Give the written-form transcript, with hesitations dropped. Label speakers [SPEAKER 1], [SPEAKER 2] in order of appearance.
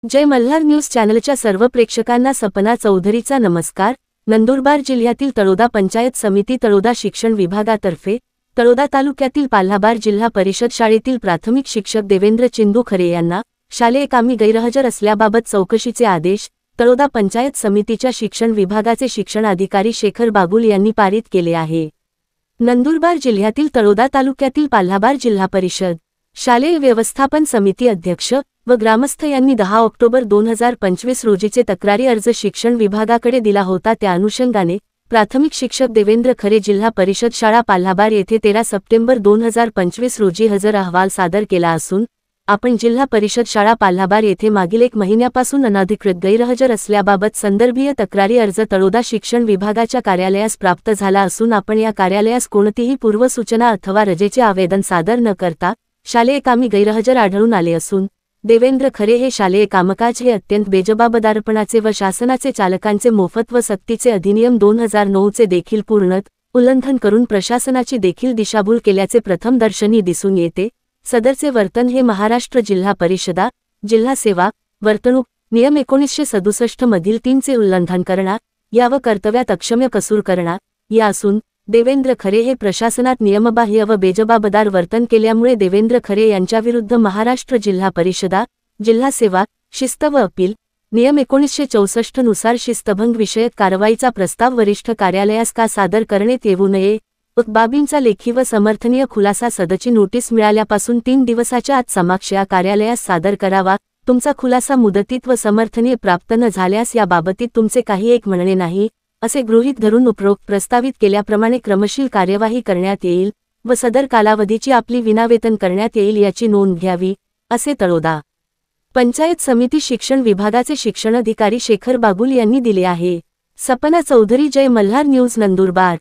[SPEAKER 1] जय Malhar news चॅनलच्या सर्व प्रेक्षकांना सपना चौधरीचा नमस्कार। नंदुरबार जिल्ह्यातील तळोदा पंचायत समिती तळोदा शिक्षण विभागातर्फे तळोदा तालुक्यातील पाल्हाबार जिल्हा परिषद शाळेतील प्राथमिक शिक्षक देवेंद्र चिंदू खरे यांना शालेय कामी गैरहजर असल्याबाबत चौकशीचे आदेश तळोदा पंचायत समितीच्या शिक्षण विभागाचे शिक्षण अधिकारी शेखर बागुल यांनी पारित केले आहे। नंदुरबार जिल्ह्यातील तळोदा तालुक्यातील पाल्हाबार जिल्हा परिषद शालेय व्यवस्थापन समिती अध्यक्ष व ग्रामस्थ यांनी 10 ऑक्टोबर 2025 रोजीचे तक्रारी अर्ज शिक्षण विभागाकडे दिला होता। त्या अनुषंगाने प्राथमिक शिक्षक देवेंद्र खरे जिल्हा परिषद शाळा पाल्हाबार येथे 13 सप्टेंबर 2025 रोजी हजर अहवाल सादर केला असून आपण जिल्हा परिषद शाळा पाल्हाबार येथे मागील 1 महिन्यापासून अनधिकृत गैरहजर असल्याबाबत संदर्भीय तक्रारी अर्ज तळोदा शिक्षण विभागाच्या कार्यालयास प्राप्त झाला असून आपण या कार्यालयास कोणतीही पूर्वसूचना अथवा रजेचे आवेदन सादर न करता शालेय कामी गैरहजर आढळून आले असून देवेंद्र खरे हे शालेय कामकाज हे अत्यंत बेजबाबदारपणाचे व शासनाचे चालकांचे मोफत व सक्तीचे अधिनियम 2009 चे देखील पूर्णत उल्लंघन करून प्रशासनाची देखील दिशाभूल केल्याचे प्रथम दर्शनी दिसून येते। सदरचे वर्तन हे महाराष्ट्र जिल्हा परिषदा जिल्हा सेवा वर्तणूक नियम 1967 मधील 3 चे उल्लंघन करणार या व कर्तव्यात अक्षम्य कसूर करणार या असून देवेंद्र खरे हे प्रशासनात नियमबाह्य व बेजबाबदार वर्तन केल्यामुळे देवेंद्र खरे यांच्याविरुद्ध महाराष्ट्र जिल्हा परिषदा जिल्हा सेवा शिस्त व अपील नियम 1964 नुसार शिस्तभंग विषयक कारवाईचा प्रस्ताव वरिष्ठ कार्यालयास का सादर करण्यात येऊ नये बाबींचा लेखी व समर्थनीय खुलासा सदची नोटीस मिळाल्यापासून 3 दिवसाच्या आत समक्ष या कार्यालयास सादर करावा। तुमचा खुलासा मुदतीत व समर्थनीय प्राप्त न झाल्यास या बाबतीत तुमचे काही एक म्हणणे नाही असे गृहीत धरून उपरोक्त प्रस्तावित केल्याप्रमाणे क्रमशील कार्यवाही करण्यात येईल व सदर कालावधीची आपली विनावेतन करण्यात येईल याची नोंद घ्यावी असे तळोदा पंचायत समिती शिक्षण विभागाचे शिक्षण अधिकारी शेखर बागुल यांनी दिले आहे। सपना चौधरी, जय मल्हार न्यूज, नंदुरबार।